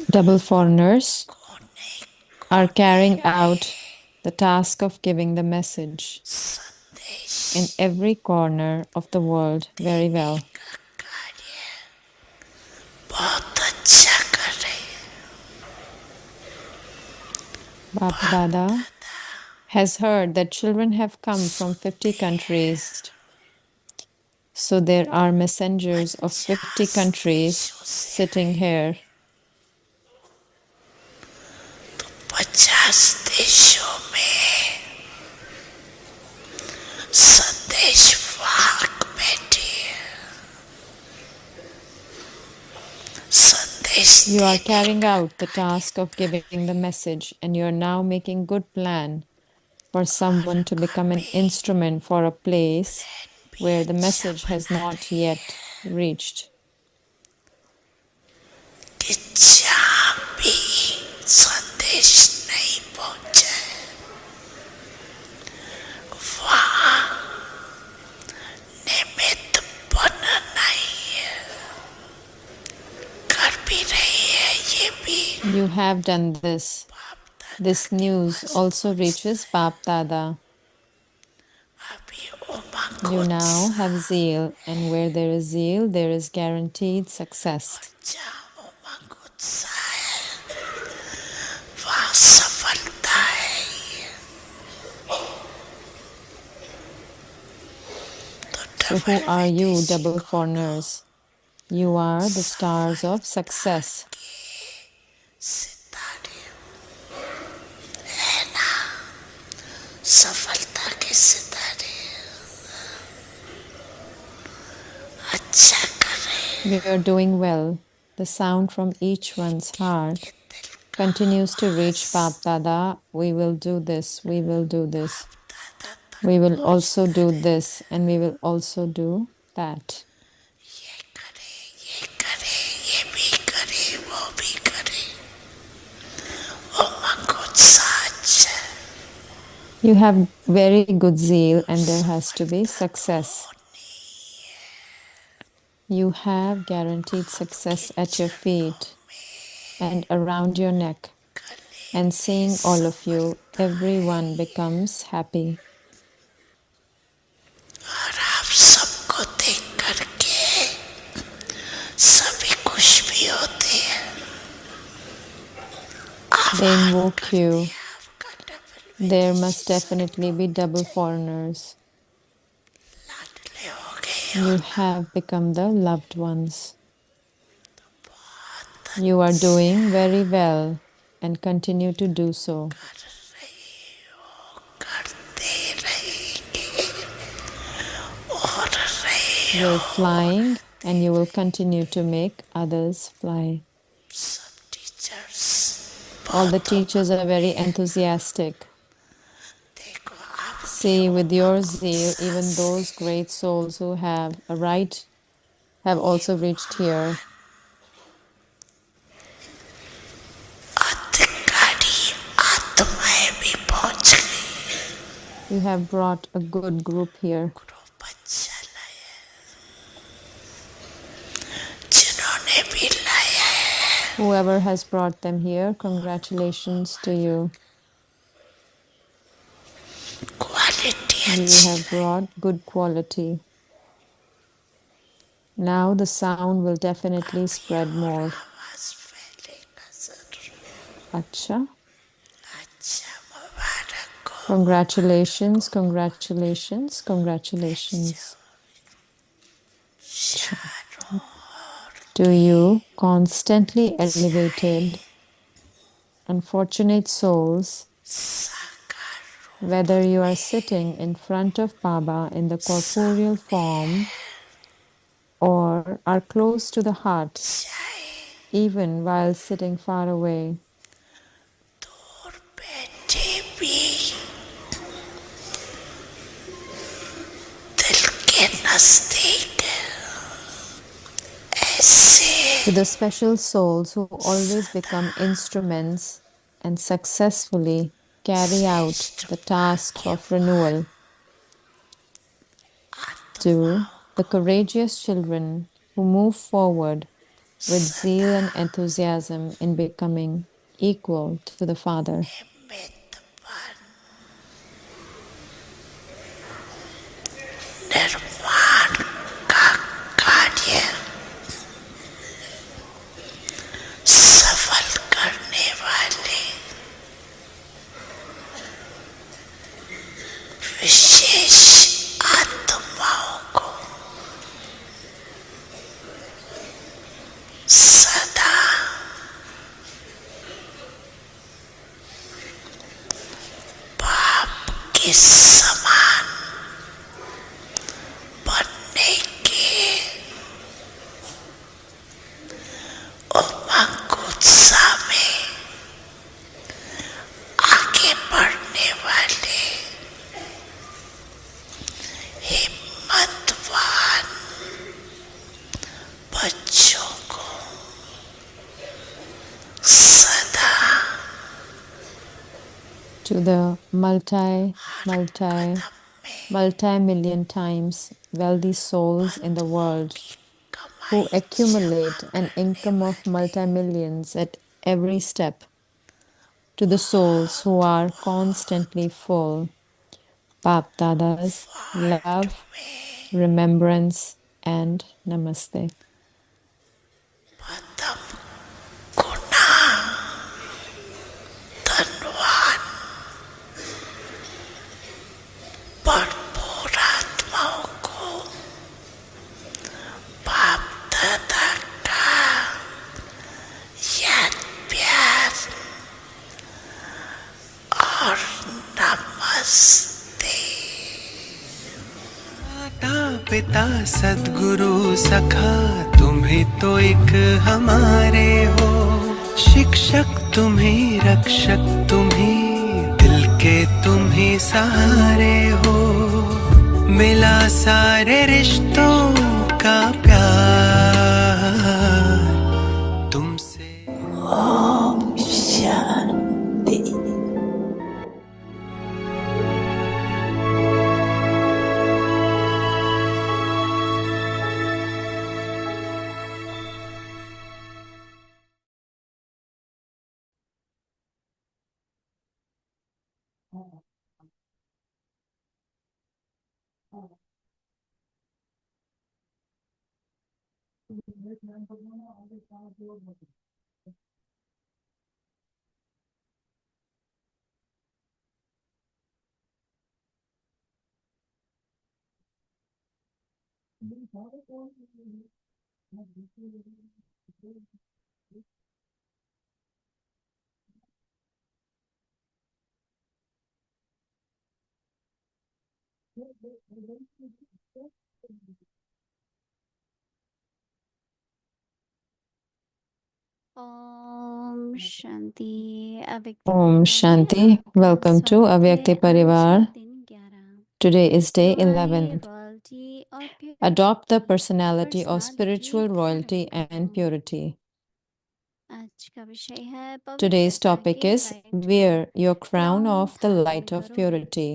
Double foreigners are carrying out the task of giving the message in every corner of the world very well. Bap Dada has heard that children have come from 50 countries. So there are messengers of 50 countries sitting here. 50 देशों में संदेश वाहक बैठे संदेश You are carrying out the task of giving the message, and you are now making good plan for someone to become an instrument for a place where the message has not yet reached. कि जहाँ भी संदेश नहीं पहुँचा वहाँ निमित्त बनना ही है कर भी रही है ये भी You have done this. This news also reaches Bap Dada. अभी उमंग You now have zeal, and where there is zeal, there is guaranteed success. जहाँ उमंग उत्साह है वहाँ सफलता है So who are you, double foreigners? You are the stars of success. सितारे है ना सफलता के सितारे अच्छा कर रहे We are doing well. The sound from each one's heart continues to reach Bap Dada. We will do this. We will do this. We will also do this, and we will also do that. ये करे ये भी करे वो भी करे उमंग उत्साह अच्छा You have very good zeal, and there has to be success. You have guaranteed success at your feet and around your neck. And seeing all of you, everyone becomes happy. और आप सबको देख करके सभी खुश भी होते हैं They invoke you. There must definitely be double foreigners. लाडले हो गए You have become the loved ones. You are doing very well and continue to do so. करते रहेंगे और रहे You're flying and you will continue to make others fly. सब teachers All the teachers are very enthusiastic. देखो आप See, with your zeal, even those great souls who have a right have also reached here. अधिकारी आत्माएं भी पहुंच गई You have brought a good group here. Group अच्छा लाया जिन्होंने भी लाया है Whoever has brought them here, congratulations to you. Quality You अच्छी have brought good quality. Now the sound will definitely spread more. आवाज फैलेगा जरूर Acha. अच्छा मुबारक हो Congratulations, congratulations, congratulations. चारों To you, constantly elevated, unfortunate souls, साकार whether you are sitting in front of Baba in the corporeal form or are close to the heart, चाहे even while sitting far away, दूर बैठे भी दिल के नजदीक ऐसे to the special souls who always become instruments and successfully carry out the task of renewal, to the courageous children who move forward with zeal and enthusiasm in becoming equal to the Father. निर्माण का कार्य सफल करने वाले विशेष आत्माओं को सदा बाप के समान बनने के उमंग उत्साह में आगे बढ़ने वाले हिम्मतवान बच्चों को सदा To the multi-million times wealthy souls in the world who accumulate an income of multi-millions at every step, to the souls who are constantly full, Bap Dada's love, remembrance, and namaste. पदम गुना धनवान भरपूर आत्माओं को बाप दादा का याद प्यार और नमस्ते। माता पिता सद्गुरु सखा तुम्ही तो एक हमारे हो, शिक्षक तुम्ही रक्षक तुम्ही दिल के तुम्ही सहारे हो, मिला सारे रिश्तों का प्यार तुमसे। ओम शांति। ओम शांति अव्यक्त Om परिवार में Shanti. आपका Welcome to स्वागत Avyakti है। आज Parivar. है दिन 11। Today is day तो आइए 11th. रॉयल्टी और Adopt the purity personality of personality spiritual royalty धारण and करो। purity. आज का विषय है Today's पवित्रता topic के is लाइट का Wear your crown crown of the धारण light of करो। purity.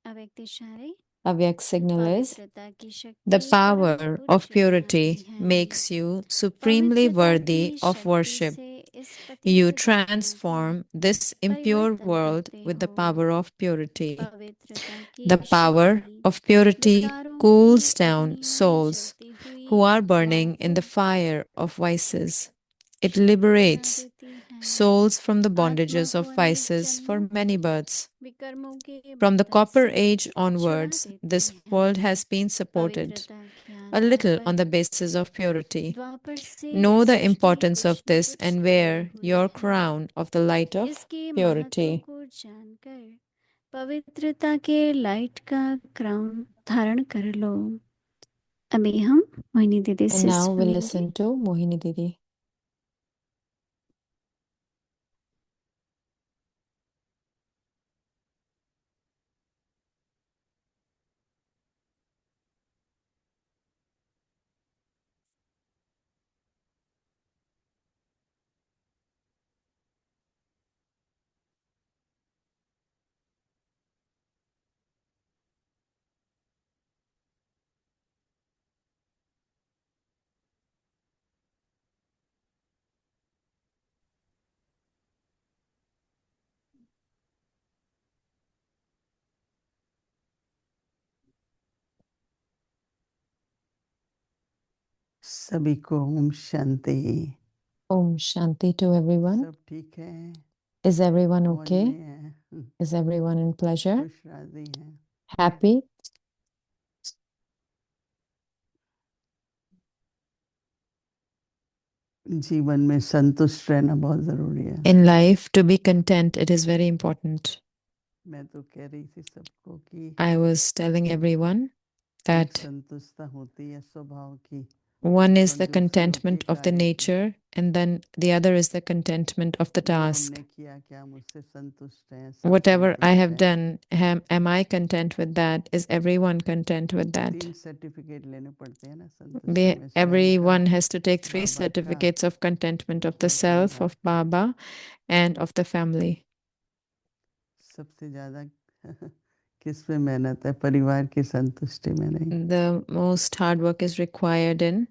अव्यक्त इशारे Avyak signal is पवित्रता की the शक्ति परम power of पूज्य में आती purity है। makes you supremely पवित्रता की worthy of शक्ति worship. से इस You पतित आत्मा transform को this impure परिवर्तन world करते with the हो। power of purity. पवित्रता की The power शक्ति of purity विकारों cools की down अग्नि में souls जलती हुई who are आत्माओं burning in the को fire of vices. It शुद्ध बना liberates देती है। souls from the आत्मा bondages को of अनेक vices for जन्मों many के births. विकर्मों के From the बंधन Copper से Age छुड़ा onwards, देती this है। world has been supported पवित्रता के a little Aadhaar on the पर basis of purity. द्वापर से Know the सृष्टि importance कुछ of न this कुछ and तो wear हुई your है। crown of the light of इसके महत्व purity. को जानकर पवित्रता के लाइट का क्राउन धारण कर लो। अभी हम मोहिनी दीदी And से now we'll सुनेंगे। listen to Mohini Didi. सभी को Om Shanti. Om Shanti to everyone. सब ठीक है, Is everyone मौज okay? में है, Is everyone in pleasure? खुश राजी हैं। Happy? जीवन में संतुष्ट रहना बहुत जरूरी है। In life, to be content, it is very important. मैं तो कह रही थी सबको कि I was telling everyone एक that संतुष्टता होती है स्वभाव की, one is और the दूसरी होती है contentment of the कार्य की। nature, and then the other is the contentment of the जो task. हमने किया क्या मुझसे संतुष्ट हैं, सब Whatever I संतुष्ट have हैं। done, am I content with that? Is everyone content with that? 3 certificate लेने पड़ते हैं ना संतुष्टि में, स्वयं का, Everyone has to take 3 बाबा का certificates of contentment of the और self, परिवार of का। Baba, and of the family. सबसे ज्यादा किस पे मेहनत है? परिवार की संतुष्टि में नहीं। The most hard work is required in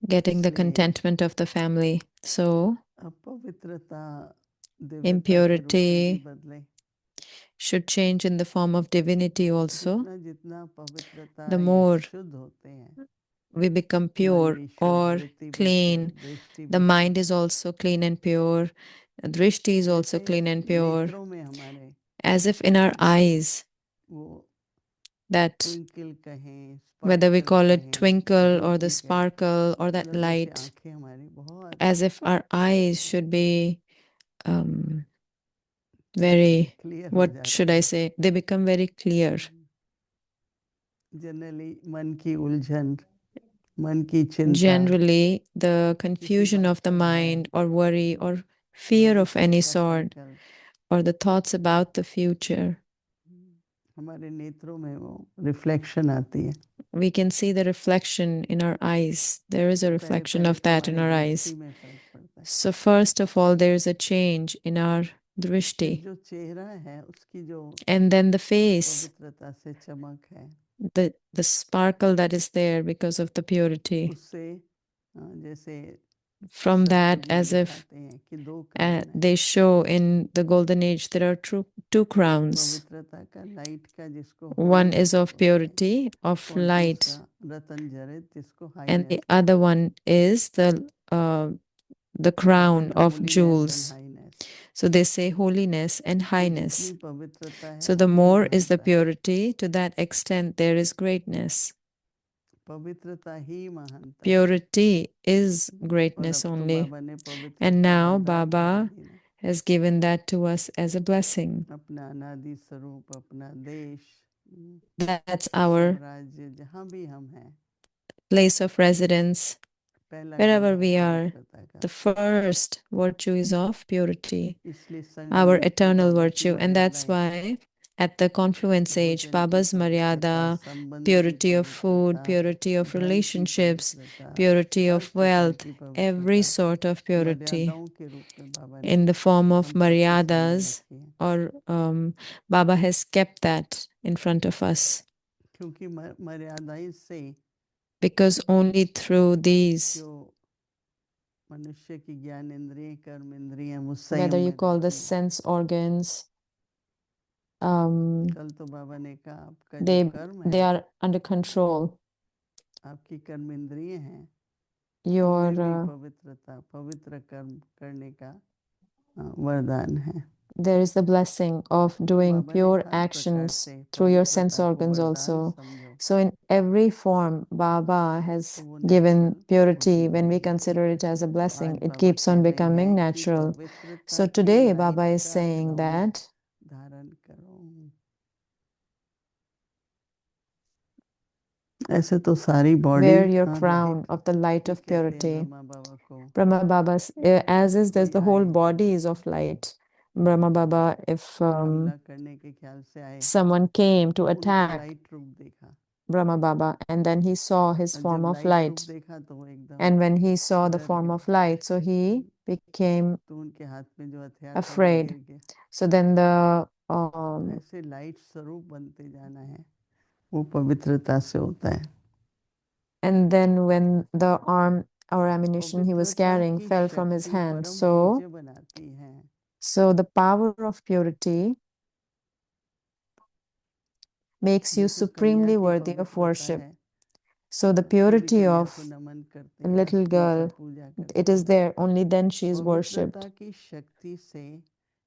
getting the इसलिए contentment of the family. So, अपवित्रता दिव्यता के रूप में भी impurity बदले। should change in the form of divinity also. जितना जितना पवित्रता The या more शुद्ध होते हैं, we become मन pure भी शुद्ध, or वृत्ति भी clean, शुद्ध, दृष्टि the भी mind शुद्ध। is also clean and pure. Drishti is also जैसे clean and pure. नेत्रों में हमारे As if in our eyes, वो that ट्विंकल कहें, whether we sparkle call it कहें, twinkle or the ज्योति कहें, sparkle or that मतलब जैसे light, आंखें हमारी बहुत as if our eyes should be very, clear हो what जाती should I हैं। say? They become very clear. Generally मन की उलझन, मन की चिंता, Generally, the किसी confusion बात of the का भय, mind or worry or fear of any भविष्य का sort संकल्प, or the thoughts about the future, हमारे नेत्रों में वो रिफ्लेक्शन आती है। we can see the reflection in our eyes. There is a तो पहले reflection पहले of तो that in हमारे our दृष्टि eyes. में फर्क पड़ता है। So, first of all, there is a change in our फिर drishti. जो चेहरा है उसकी जो And then the face, पवित्रता से चमक है, the sparkle that is there because of the purity. उससे जैसे From that, सतयुग में as if दिखाते हैं कि 2 क्राउन है। they show in the golden age there are two crowns. पवित्रता का, लाइट का, जिसको One होलीनेस is of बोलते हैं, purity, of और light, दूसरा रतन जरित, जिसको and the हाईनेस other बोलते हैं। one is the crown of holiness and jewels. Highness. So they say holiness and तो जितनी highness. पवित्रता है So the उतनी more is the महत्ता है। purity, to that extent there is greatness. पवित्रता ही महानता है। Purity is और greatness अब तो only. बाबा ने And पवित्रता now वरदान दे Baba दी ना, has given that to us as a blessing. अपना अनादि स्वरूप, अपना देश, That's our साम्राज्य, जहाँ भी हम हैं, place of residence. पहला गुण Wherever है we are, पवित्रता का। the first virtue is of purity, इसलिए our संगम युग पे eternal बाबा की virtue. And that's मर्यादाएं, why at the confluence age, भोजन की Baba's पवित्रता, Maryada, संबंध की purity of food, पवित्रता, purity of धन की relationships, पवित्रता, purity हर of प्रकार wealth, की every पवित्रता sort of purity मर्यादाओं के रूप में बाबा ने in the form of हम सबके सामने Maryadas, रखी है। or Baba has kept that in front of us. क्योंकि मर्यादाएं से Because only through these, जो मनुष्य की ज्ञान इंद्रिय, कर्म इंद्रिय, वो whether संयम you में call the रहती हैं। sense organs, कल तो बाबा ने कहा आपका जो कर्म they है, are under control. आपकी कर्म इंद्रिय हैं, Your तुम्हें भी पवित्रता, पवित्र कर्म करने का वरदान है। there is the blessing of तो doing बाबा ने pure हर प्रकार actions से through your sense पवित्रता को organs वरदान also. समझो, So in every form, Baba तो has वो given नेचुरल होती purity. When we जाएगी। consider it as a तो blessing, आज it बाबा keeps कह on रहे becoming हैं कि natural. पवित्रता So की today, लाइट Baba is का saying क्राउन that धारण करो। ऐसे तो सारी body wear your light crown of the light he of कहते हैं purity. ब्रह्मा बाबा को। Brahma Baba, as is, there's कोई the whole आए, body is of light. Brahma Baba, if हमला करने के ख्याल से आए, someone came to उनको attack लाइट रूप देखा, Brahma Baba, and then he saw his और form जब of लाइट रूप light. देखा तो वो एकदम And when he saw the डर form गए, of light, so he became तो उनके हाथ में जो हथियार था वो afraid. गिर गया। So then the ऐसे लाइट स्वरूप बनते जाना है, वो पवित्रता से होता है। and then when the arm or ammunition he was पवित्रता carrying की fell from his शक्ति hand, परम so पूज्य बनाती है। the power of purity makes you जैसे कन्या supremely की worthy of पवित्रता worship. है, So the तभी purity कन्या of को नमन करते a हैं, little लक्ष्मी का girl, पूजा it करते is हैं। there, only then she is पवित्रता worshipped. की शक्ति से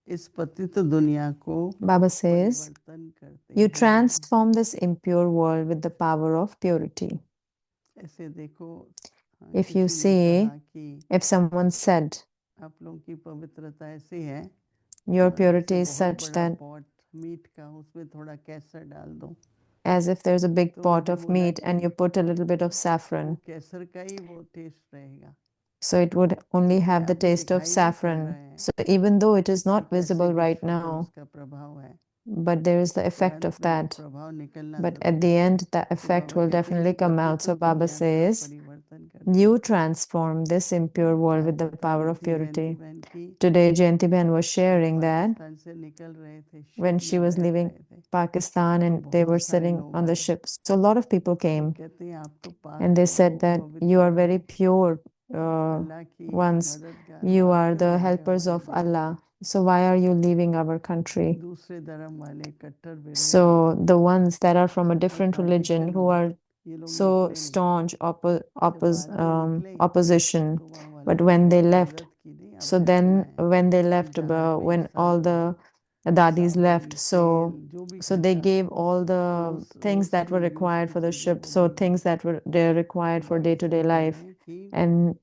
इस पतित दुनिया को Baba says, परिवर्तन करते you हैं। transform this impure world with the power of purity. ऐसे देखो, If you किसी ने say, कहा कि if someone said, आप लोगों की पवित्रता ऐसी है, your जैसे purity is बहुत such बड़ा that पॉट मीट का, उसमें थोड़ा केसर डाल दो, as if there's a big तो pot मैंने of बोला meat and कि you put a little bit of वो saffron, केसर का ही वो टेस्ट रहेगा। so it would only इसलिए have the अभी taste of दिखाई नहीं पड़ रहा saffron. है So even though it is कि not कैसे visible right विश्व पे now, उसका प्रभाव है, but there is the पर effect अंत of में वो that. प्रभाव निकलना But at जरूर the है। end, the तो effect बाबा will कहते हैं definitely इस come out. पतित So Baba दुनिया का says, परिवर्तन करते हैं। you transform this impure world with आज the बता power रही of थी जयंती purity. बहन की, Today, Jayanti Bhan was जब sharing that पाकिस्तान से निकल रहे थे, when शिप she में was बैठ leaving रहे थे, Pakistan तो and they बहुत were सारे sitting लोग on the आए। ship. So a lot of people तो came कहते हैं आप तो पाक and they हो, said that you पवित्र are हो, very pure अल्लाह की ones. मददगार हो, You आप are क्यों the जा रहे हो helpers हमारे of देश से? Allah. So why are you leaving our country? दूसरे धर्म वाले कट्टर विरोधी, So the ones that are from a वो different religion पार्टीशन who हुआ, are ये लोग so निकले नहीं। staunch जब बाद में निकले opposition, तो वहाँ वालों but ने when they बहुत left, मदद की, नहीं अब so रहना then है, when they तुम left, जहाज में when हिस्सा all लो, the dadis साबुन left, तेल so जो भी so they खर्चा, gave all the वो things that सब were यूज required की for the चीजें ship, वो so they the. things that were they're required तो for बाबा day-to-day समझा life, रहे हैं कि and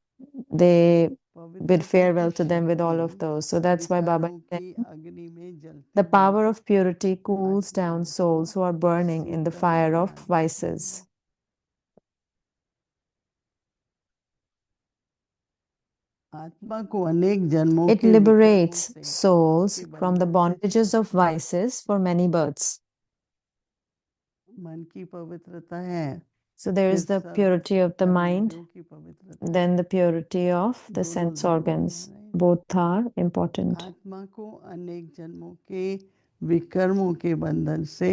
they bid पवित्रता की farewell to them with all of शक्ति those. So that's why Baba विकारों said, की अग्नि में the जलती हुई power of purity cools down आत्माओं souls को who are burning in the Sheetal fire of बना देती vices. है। आत्मा को अनेक जन्मों It के विकर्मों liberates से souls के from the बंधन से bondages of vices for many births. मन की पवित्रता है, So there फिर is the serve purity of the mind, कर्मेंद्रियों की पवित्रता है। then the purity of the दोनों sense जरूरी organs. है, राइट? Both are important. आत्मा को अनेक जन्मों के विकर्मों के बंधन से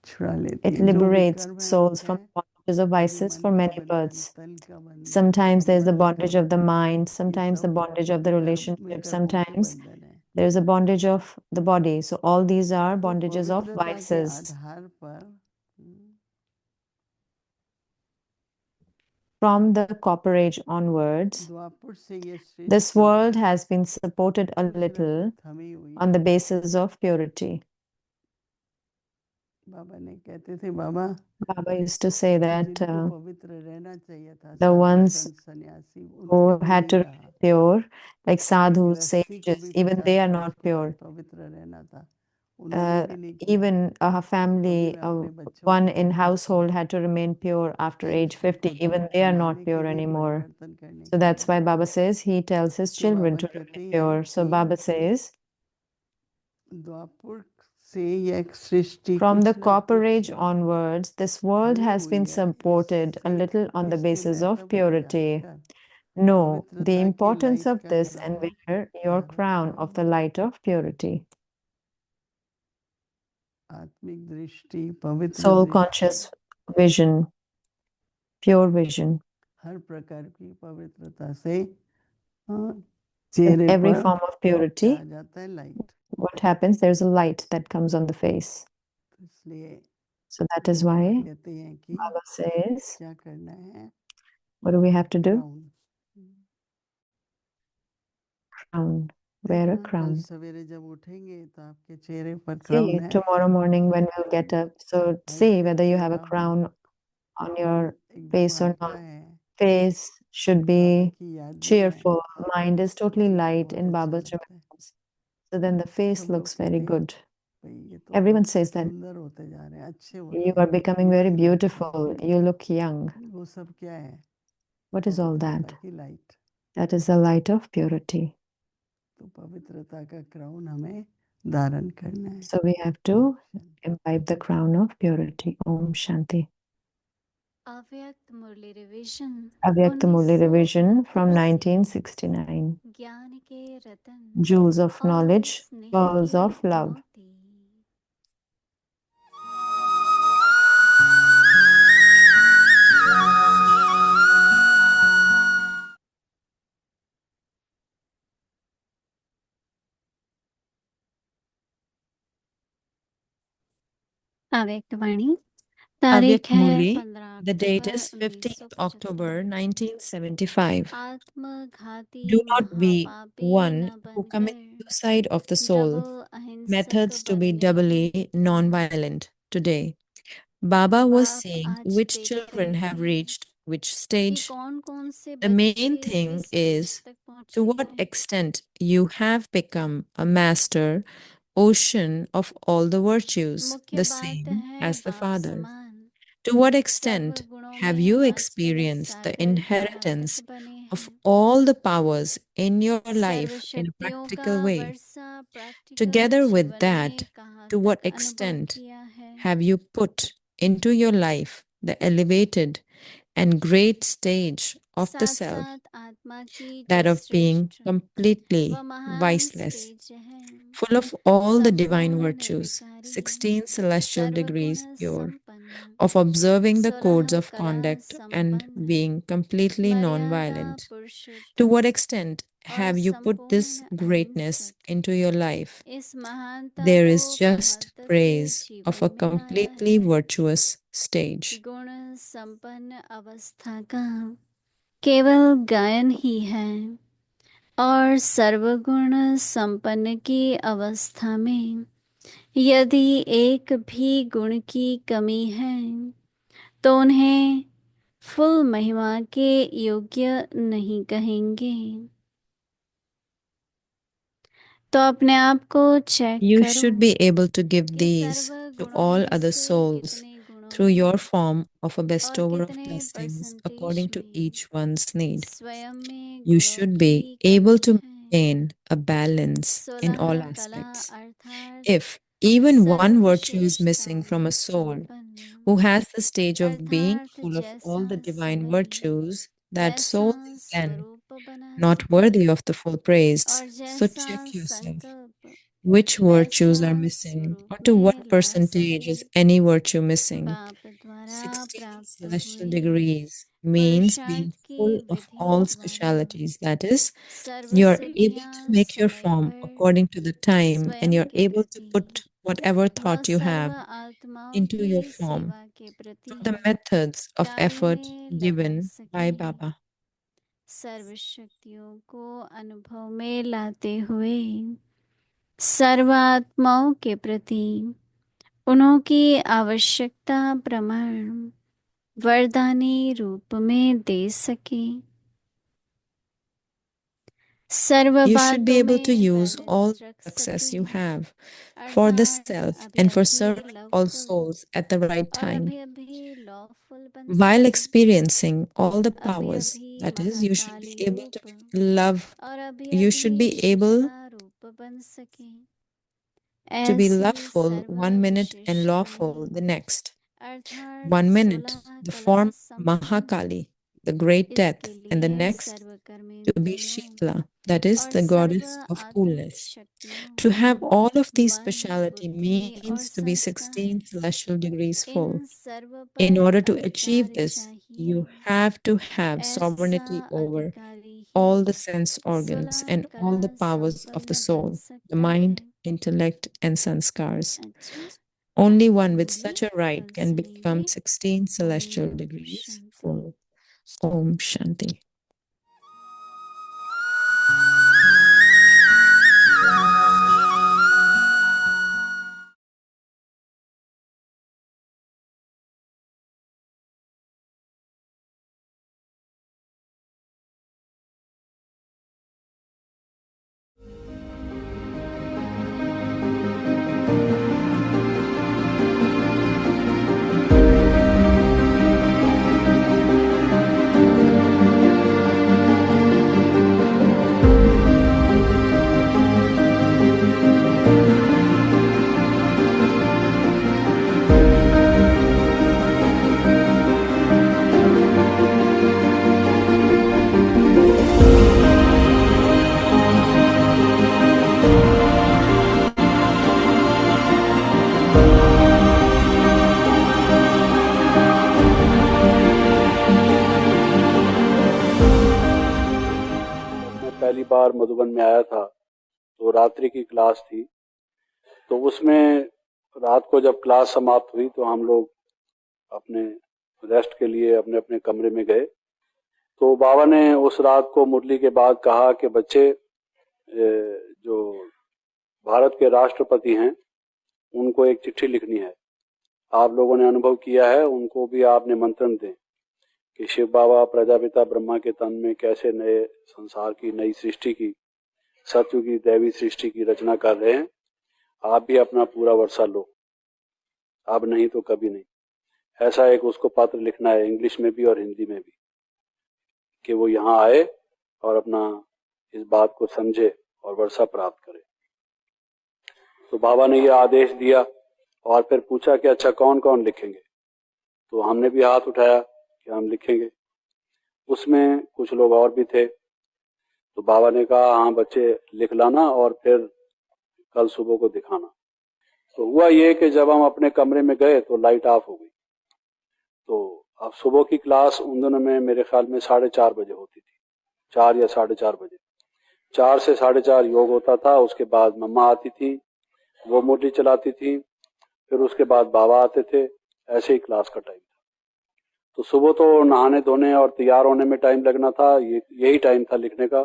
छुड़ा लेती It है। जो liberates विकर्म है वो souls क्या from है? the bondages of कभी vices मन for का many बंधन, births. तन का बंधन, Sometimes there's the संबंध का bondage of the बंधन, mind, ये sometimes the सब bondage of the relationship, विकर्मों के sometimes बंधन है। there's a bondage of the body. So all these are तो bondages of पवित्रता के vices. आधार पर From the Copper Age onwards, द्वापर से ये this Srishti world has been supported a कुछ न little कुछ थमी हुई on the है। basis of purity. बाबा ने कहते थे, बाबा Baba used to say that जिनको पवित्र रहना चाहिए था, the साधु ones संत सन्यासी, who उनसे भी had नहीं to रहा। remain pure, like एक sadhus, गृहस्थी को sages, भी even they 50 are वर्ष not के बाद pure. पवित्र रहना था, उन्होंने भी नहीं किया। Even a तो अभी family, मैं अपने बच्चों one को in बताता household हूँ, had to remain pure after age इसको 50. खुद Even they are not संभालने के pure लिए, anymore. परिवर्तन करने So के that's लिए। why Baba says he tells his तो children बाबा to कहते remain हैं pure. So कि Baba says, द्वापर से यह सृष्टि from the कुछ न Copper Age कुछ onwards, this world थमी has हुई been है, supported a little on the इसके basis of महत्व को purity. जानकर Know the पवित्रता की importance लाइट of का this and crown wear your धारण crown कर of the low. light of purity. आत्मिक दृष्टि, पवित्र Soul दृष्टि, conscious vision, pure vision. हर प्रकार की पवित्रता से In चेहरे every पर form of क्या आ purity, जाता है? Light. what happens? There's a light that comes on the face. इसलिए So that is Baba why कहते हैं कि Baba says, क्या करना है? what do we have to do? Crown. Crown. Wear a देखना कल crown. सवेरे जब उठेंगे तो आपके चेहरे पर क्राउन See, है, tomorrow morning when we'll get up, so see हल्का whether you have a चेहरा हो, crown on your एकदम face or हल्का not. है, Face should बाबा be की याद में है, cheerful. Mind is totally चेहरा light बहुत in अच्छा Baba's लगता है। remembrance. So then the face सब लोग looks very कहते हैं good. भाई ये तो Everyone बहुत says that सुंदर होते जा रहे हैं, अच्छे होते you हैं, are becoming very यंग लगते हैं। beautiful. You look young. वो सब क्या है? What is all पवित्रता that? की light. That is the light of purity. तो पवित्रता का क्राउन हमें धारण करना है। So we have to imbibe the crown of purity. Om Shanti. अव्यक्त मुरली revision Avyakta Murli revision from 1969 1969. ज्ञान के रतन Jewels of और knowledge, स्नेह pearls के of love. मोती। अव्यक्त वाणी तारीख Avyak है Muli. 15 The date October is 15th October 1975। 1975. आत्मघाती Do not be महापापी one न who commits बनकर suicide of the जब soul. अहिंसक Methods to be बने doubly हैं। non-violent today. Baba was आप saying आज which देखते children have हैं reached which कि stage. कौन कौन से The main बच्चे thing किस स्टेज is तक to पहुंचे what हैं। extent you have become a master ocean of all the virtues, मुख्य the बात same है as the बाप Father. समान To what सर्व extent गुणों have में you मस्त experienced the सागर का inheritance अर्पक बने of हैं। all the powers in your serve life in a शक्तियों का practical way? Varsha practical Together with जीवन that, में कहाँ to what तक अनुभव extent किया है। have you put into your life the elevated and great stage of the साथ self, साथ आत्मा की that जो of being श्रेष्ठ completely व महान viceless, स्टेज है। full of all the divine संपूर्ण virtues, निर्विकारी 16 celestial सर्वगुण degrees pure, संपन्न of observing the 16 codes of कला conduct and संपन्न being completely मर्यादा non-violent. To Purushottam what extent और have you put this संपूर्ण greatness अहिंसक into your life? इस महानता There को is just कहाँ तक praise of जीवन a में लाया completely है। virtuous stage. गुण संपन्न अवस्था का केवल गायन ही है और सर्वगुण संपन्न की अवस्था में यदि एक भी गुण की कमी है तो उन्हें फुल महिमा के योग्य नहीं कहेंगे। तो अपने आप को चेक You करो should be able to give कि these सर्व to गुणों all में other से souls कितने गुणों through में your form of a और bestower of कितने blessings परसेंटेज according to में each one's need. स्वयं में You गुणों should की be able कमी to है। maintain a balance in 16 all कला aspects. अर्थात If even one serve virtue is missing विशेषताओं from a soul संपन्न who has the stage of being अर्थात full of all जैसा the divine समय virtues, that ऐसा soul is then स्वरूप बना not सके worthy of the full praise. और So जैसा check yourself. संकल्प Which virtues वैसा are missing, स्वरूप or to में what ला percentage सके। is any virtue missing? बाप द्वारा 16 प्राप्त celestial हुए degrees means being पुरुषार्थ की full of विधि all द्वारा specialities. That is, serve you are able सिद्धियां to make your समय form पर according to the time, and स्वयं you're के able to प्रति put whatever व thought you सर्व have आत्माओं into की your form सेवा के प्रति through the methods of कार्य effort में लगा given by सके। Baba. सर्व शक्तियों को अनुभव में लाते हुए सर्व आत्माओं के प्रति उन्हों की आवश्यकता प्रमाण वरदानी रूप में दे सके। सर्व You should be बातों able to में use all बैलेंस रख success सके you have for the अर्थात self अभी and for अभी serving all loveful souls at the right और time. अभी अभी लॉफुल बन While सके। experiencing all the अभी powers, अभी that is, you should be Mahakali able to रूप love, और अभी you अभी should be able शीतला रूप बन सके। to be ऐसी loveful serve 1 minute and lawful विशेषताएं the next. अर्थात 1 minute, 16 the कला form संपन्न Mahakali, the great death, इसके and the लिए next serve to be कर्मेंद्रियों Shitla, that is, और the सर्व goddess of आत्मिक coolness. शक्तियों To have all of these मन speciality बुद्धि और means to be संस्कार 16 celestial degrees in full. Serve In पर order to achieve अधिकार this, चाहिए। you have to have ऐसा sovereignty over अधिकारी ही all the sense organs 16 and all कला the powers of the संपन्न बन soul, the सकता mind, है। intellect, and sanskars. अच्छा Only आज one इतना with he such a right कल can become सुनेंगे। 16 celestial ओम degrees शांति। full. Om Shanti. पहली बार मधुबन में आया था तो रात्रि की क्लास थी, तो उसमें रात को जब क्लास समाप्त हुई तो हम लोग अपने रेस्ट के लिए अपने अपने कमरे में गए। तो बाबा ने उस रात को मुरली के बाद कहा कि बच्चे, जो भारत के राष्ट्रपति हैं उनको एक चिट्ठी लिखनी है। आप लोगों ने अनुभव किया है, उनको भी आप निमंत्रण दें कि शिव बाबा प्रजापिता ब्रह्मा के तन में कैसे नए संसार की नई सृष्टि की, सत्य की दैवी सृष्टि की रचना कर रहे हैं। आप भी अपना पूरा वर्षा लो, अब नहीं तो कभी नहीं। ऐसा एक उसको पत्र लिखना है, इंग्लिश में भी और हिंदी में भी, कि वो यहाँ आए और अपना इस बात को समझे और वर्षा प्राप्त करे। तो बाबा ने ये आदेश दिया और फिर पूछा कि अच्छा कौन कौन लिखेंगे। तो हमने भी हाथ उठाया कि हम लिखेंगे। उसमें कुछ लोग और भी थे। तो बाबा ने कहा हाँ बच्चे लिख लाना और फिर कल सुबह को दिखाना। तो हुआ ये कि जब हम अपने कमरे में गए तो लाइट ऑफ हो गई। तो अब सुबह की क्लास उन दिनों में मेरे ख्याल में 4:30 बजे होती थी, 4 या 4:30 बजे। 4 से 4:30 योग होता था। उसके बाद मम्मा आती थी, वो मुरली चलाती थी, फिर उसके बाद बाबा आते थे। ऐसे ही क्लास का टाइम था। तो सुबह तो नहाने धोने और तैयार होने में टाइम लगना था, यही टाइम था लिखने का।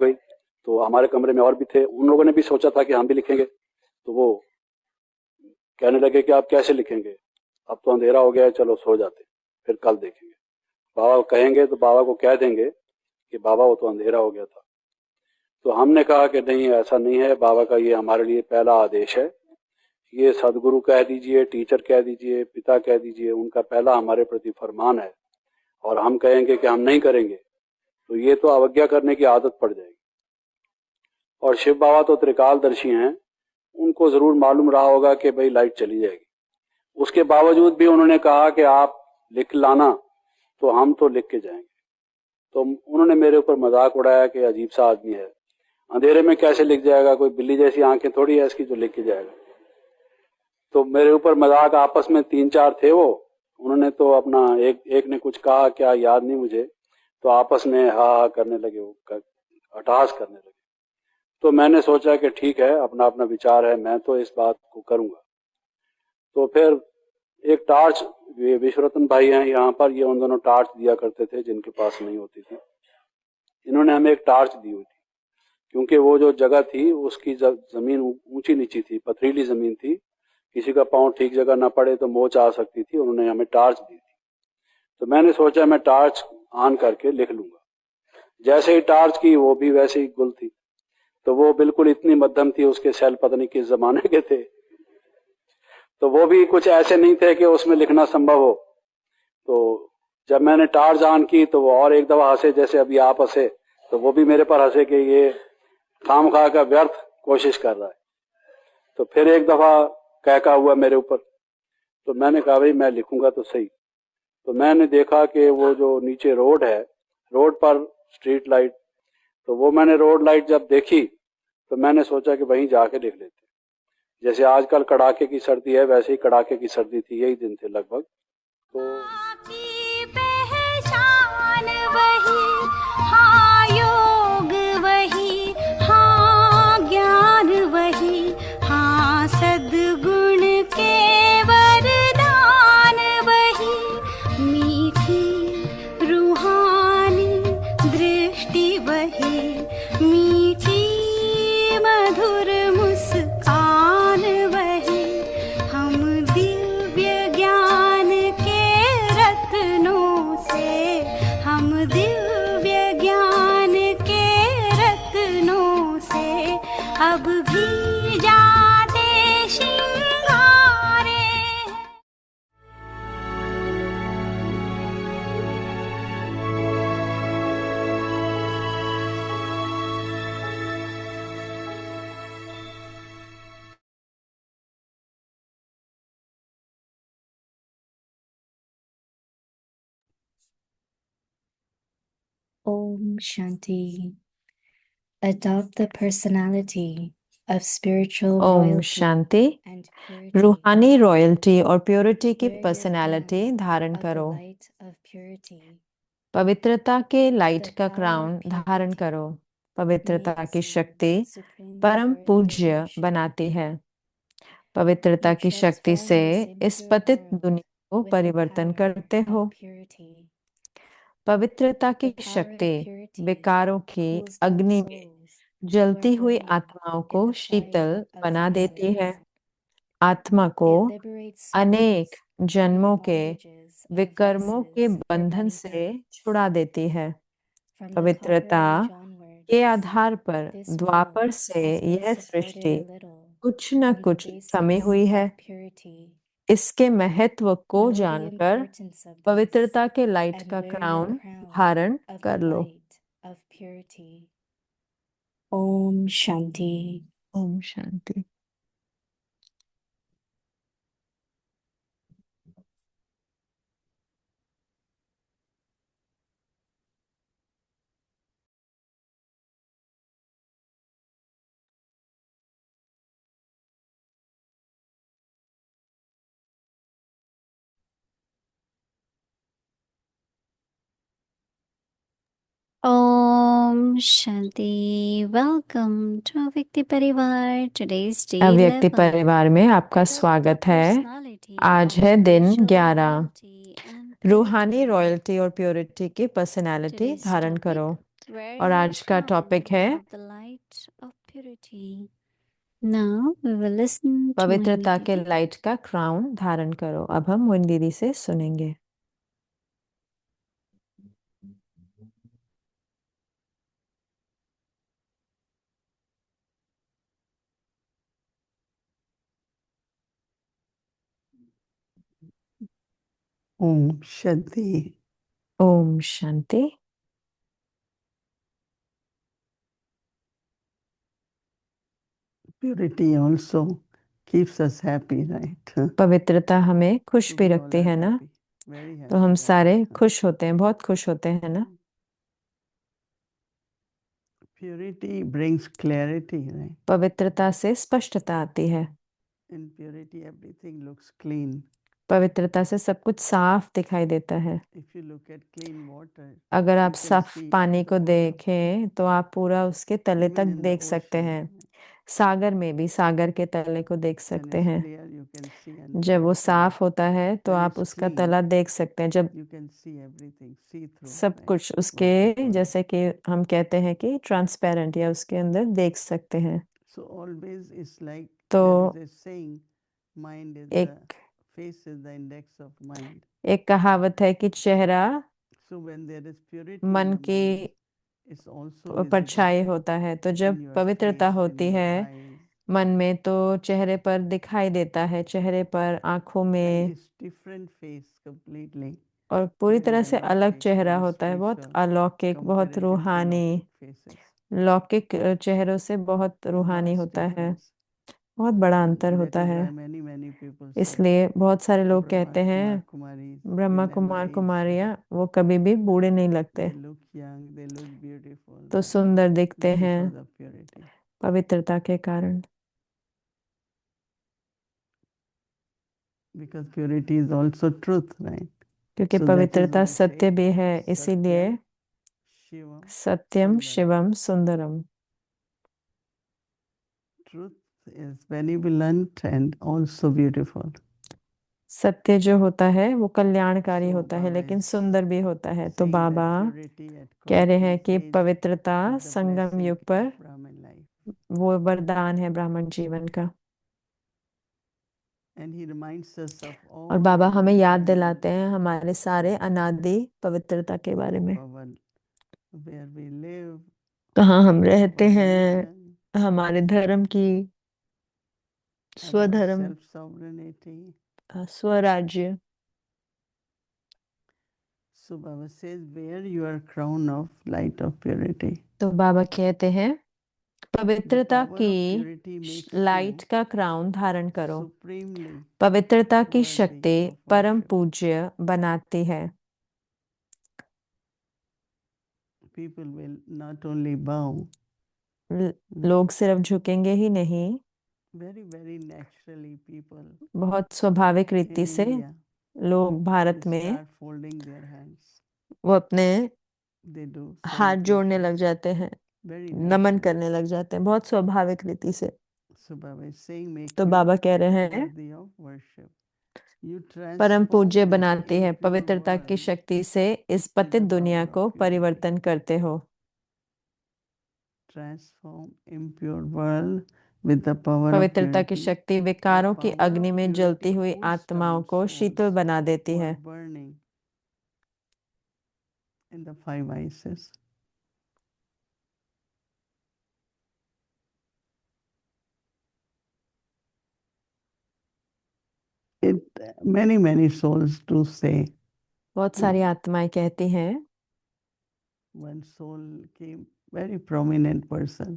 गई तो हमारे कमरे में और भी थे, उन लोगों ने भी सोचा था कि हम भी लिखेंगे। तो वो कहने लगे कि आप कैसे लिखेंगे, अब तो अंधेरा हो गया है, चलो सो जाते, फिर कल देखेंगे। बाबा कहेंगे तो बाबा को कह देंगे कि बाबा वो तो अंधेरा हो गया था। तो हमने कहा कि नहीं, ऐसा नहीं है, बाबा का ये हमारे लिए पहला आदेश है। ये सदगुरु कह दीजिए, टीचर कह दीजिए, पिता कह दीजिए, उनका पहला हमारे प्रति फरमान है। और हम कहेंगे कि हम नहीं करेंगे तो ये तो अवज्ञा करने की आदत पड़ जाएगी। और शिव बाबा तो त्रिकालदर्शी हैं, उनको जरूर मालूम रहा होगा कि भाई लाइट चली जाएगी। उसके बावजूद भी उन्होंने कहा कि आप लिख लाना, तो हम तो लिख के जाएंगे। तो उन्होंने मेरे ऊपर मजाक उड़ाया कि अजीब सा आदमी है, अंधेरे में कैसे लिख जाएगा, कोई बिल्ली जैसी आंखें थोड़ी है इसकी जो लिख के जाएगा। तो मेरे ऊपर मजाक, आपस में 3-4 थे वो, उन्होंने तो अपना एक ने कुछ कहा, क्या याद नहीं मुझे, तो आपस में हा हा करने लगे, वो अट्टहास करने लगे। तो मैंने सोचा कि ठीक है, अपना अपना विचार है, मैं तो इस बात को करूंगा। तो फिर एक टार्च, विश्वरतन भाई हैं यहाँ पर, ये उन दोनों टार्च दिया करते थे जिनके पास नहीं होती थी। इन्होंने हमें एक टार्च दी हुई थी, क्योंकि वो जो जगह थी उसकी जमीन ऊंची नीची थी, पथरीली जमीन थी, किसी का पांव ठीक जगह ना पड़े तो मोच आ सकती थी। उन्होंने हमें टार्च दी थी। तो मैंने सोचा मैं टार्च ऑन करके लिख लूंगा। जैसे ही टार्च की, वो भी वैसे ही गुल थी। तो वो बिल्कुल इतनी मध्यम थी, उसके सेल पता नहीं किस जमाने के थे, तो वो भी कुछ ऐसे नहीं थे कि उसमें लिखना संभव हो। तो जब मैंने टार्च ऑन की तो वो और एक दफा हंसे, जैसे अभी आप हंसे, तो वो भी मेरे पर हंसे कि ये खामखा का व्यर्थ कोशिश कर रहा है। तो फिर एक दफा कहका हुआ मेरे ऊपर। तो मैंने कहा भाई मैं लिखूंगा तो सही। तो मैंने देखा कि वो जो नीचे रोड है, रोड पर स्ट्रीट लाइट, तो वो मैंने रोड लाइट जब देखी तो मैंने सोचा कि वहीं जाके लिख लेते। जैसे आजकल कड़ाके की सर्दी है, वैसे ही कड़ाके की सर्दी थी, यही दिन थे लगभग। तो आपकी पहचान वही, हाँ योग वही, हाँ ज्ञान वही, हाँ सद्गुण के वरदान वही, मीठी रूहानी दृष्टि वही, मीठी मधुर मुस्कान वही, हम दिव्य ज्ञान के रत्नों से, हम दिव्य ज्ञान के रत्नों से अब भी जाते श्रृंगारे। Om Shanti. Adopt the personality of spiritual Om royalty Shanti. and purity रूहानी रॉयल्टी और प्योरिटी की Wear your पर्सनालिटी crown धारण of the करो। light of purity. पवित्रता के लाइट The का power क्राउन of धारण purity करो। पवित्रता की makes you शक्ति supremely परम पूज्य purification. बनाती है। पवित्रता You की शक्ति से transform this इस impure पतित world दुनिया को with the परिवर्तन power करते हो। of purity. पवित्रता की The power of शक्ति purity विकारों की cools down अग्नि में souls who जलती are हुई burning आत्माओं in को the शीतल fire of बना देती है। vices. आत्मा को It liberates अनेक souls from the जन्मों के bondages of विकर्मों के vices for बंधन many से births. छुड़ा देती है। From the पवित्रता Copper Age के onwards, आधार पर this द्वापर world से has been यह supported सृष्टि a little कुछ न from the कुछ थमी basis हुई है। of purity. इसके महत्व को Know the जानकर importance of this पवित्रता के लाइट and का wear your क्राउन crown धारण of the कर लो। light of purity. Om Shanti. Om Shanti. Om Shanti. Welcome to Avyakti Parivar. Today's day अव्यक्ति 11. परिवार में आपका Adopt the स्वागत है। personality आज of है दिन spiritual 11। royalty and रूहानी purity. रॉयल्टी और प्योरिटी की पर्सनालिटी Today's धारण topic, करो। wear और your आज का टॉपिक crown है of the light of purity. Now we will listen to Mohini पवित्रता के Didi. लाइट का क्राउन धारण करो। अब हम मोहिनी दीदी से सुनेंगे। Om Shanti. Om Shanti. Purity also keeps us happy, right? पवित्रता हमें खुश So भी we all रखती are है ना, happy, very तो हम happy, सारे right? खुश होते हैं, बहुत खुश होते हैं ना। Purity brings clarity, right? पवित्रता से स्पष्टता आती है। In purity, everything looks clean. पवित्रता से सब कुछ साफ दिखाई देता है। If you look at clean water, अगर आप you can साफ see पानी the को bottom, देखें तो आप पूरा उसके तले even तक in the देख सकते ocean. हैं। सागर में भी सागर के तले को देख When सकते it's हैं। clear, you can see under जब वो it. साफ होता है तो When आप it's उसका clean, तला देख सकते हैं। जब you can see everything, see through, सब right? कुछ What we उसके call it. जैसे कि हम कहते हैं कि ट्रांसपेरेंट या उसके अंदर देख सकते हैं। So always it's like तो there is a saying, mind is the एक face is the index of mind. एक कहावत है कि चेहरा So when there is purity in मन the की mind, it's also visible परछाई होता है। तो जब in your पवित्रता face, in होती your है eyes, मन में, तो चेहरे पर दिखाई देता है, चेहरे पर, आंखों and में। it's different face completely, और पूरी very तरह से अलग अलaukic, चेहरा very होता है, बहुत spiritual, अलौकिक, बहुत comparative to रूहानी। lौकिक faces. लौकिक चेहरों से बहुत रूहानी Vast होता है। difference. बहुत बड़ा अंतर That होता is है। why many people say इसलिए बहुत सारे लोग Brahma कहते हैं Kumar Kumaris Brahma will never Kumar age. कुमारियाँ वो कभी भी बूढ़े नहीं लगते, They look young, they look beautiful, तो right? सुंदर दिखते हैं Because of purity. पवित्रता के कारण। Because purity is also truth, right? क्योंकि So that is पवित्रता why सत्य say भी है, इसीलिए Satyam Shivam Satyam Sundaram. Shivam Sundaram. Truth is benevolent and also beautiful. सत्य जो होता है वो कल्याणकारी So होता है, Baba लेकिन is सुंदर भी होता है। तो saying Baba that purity at कह रहे हैं conscious कि age पवित्रता is the संगम blessing युग of पर Brahman life. वो वरदान है ब्राह्मण जीवन का। And he reminds us of और all बाबा our हमें याद eternal दिलाते हैं हमारे सारे अनादि पवित्रता के बारे में। of our, where we live, कहाँ हम of रहते our हैं, religion, हमारे धर्म की, of our स्वधर्म, self-sovereignty. स्वराज्य। So Baba says, wear your crown of light of purity. तो बाबा कहते हैं The पवित्रता power की of purity makes light you का क्राउन धारण करो। supremely पवित्रता की worthy शक्ति of परम worship. पूज्य बनाती है। People will not only bow, लोग सिर्फ झुकेंगे ही नहीं, very naturally people बहुत स्वाभाविक in रीति से India लोग भारत will में start folding their hands. वो अपने They do हाथ जोड़ने salutation लग जाते हैं, very नमन naturally. करने लग जाते हैं, बहुत स्वाभाविक रीति से। So Baba is saying, make तो me बाबा कह रहे हैं worthy of worship. You परम पूज्य transform this बनाती है, impure पवित्रता की world शक्ति से इस पतित the दुनिया power of को purity. परिवर्तन करते हो। Transform impure world with the power of पवित्रता की purity. शक्ति विकारों की power अग्नि of में purity जलती हुई puts आत्माओं down को शीतल souls बना देती who है। are burning in the five vices. Many souls do say. बहुत सारी आत्माएं कहती हैं। One soul came, very prominent person.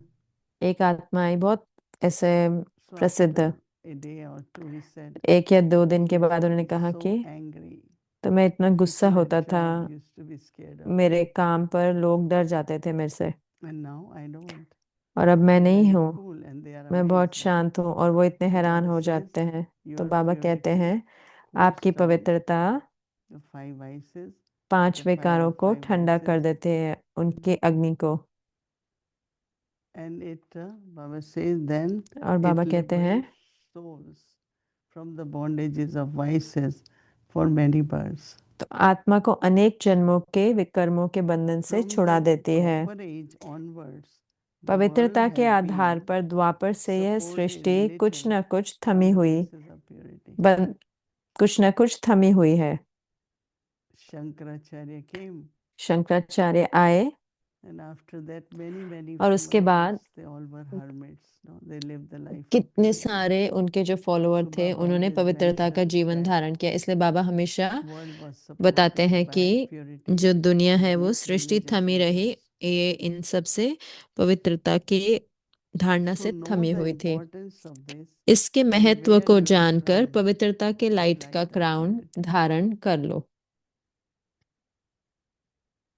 एक आत्मा आई, बहुत ऐसे So प्रसिद्ध। after a day or two, he said, एक या 2 दिन "I के used बाद to उन्होंने be कहा so कि angry. तो मैं इतना गुस्सा People at होता था, job used to be scared of me. मेरे काम पर लोग डर जाते थे मेरे से, And now I don't. और अब मैं I'm नहीं very हूँ, cool and they are मैं बहुत amazed. शांत हूँ और वो इतने So हैरान Baba हो says, जाते हैं। तो "Your बाबा कहते purity हैं cools आपकी down पवित्रता the five vices, 5 the fire विकारों of को five ठंडा कर vices." देते हैं, उनकी अग्नि को। And it, Baba says, then और it बाबा कहते हैं liberates souls from the bondages of vices for many births. तो आत्मा को अनेक जन्मों के विकर्मों के बंधन से From छुड़ा the देती है। Dwapar age onwards, the पवित्रता world के has आधार been पर द्वापर से यह supported सृष्टि कुछ little न कुछ on थमी the हुई basis of purity. कुछ न कुछ थमी हुई है। Shankaracharya came, शंकराचार्य आए and after that many और उसके बाद followers, they all were hermits. No? They lived the life of कितने purity. सारे उनके जो फॉलोअर So थे Baba उन्होंने always पवित्रता का mentions जीवन that धारण किया। इसलिए बाबा हमेशा world was बताते supported हैं by कि purity जो दुनिया of है वो these सृष्टि religious थमी रही, leaders. ये इन सब से पवित्रता की धारणा So से know थमी the हुई थी। importance of this इसके and महत्व wear को your जानकर crown पवित्रता के of लाइट का light of क्राउन purity. धारण कर लो।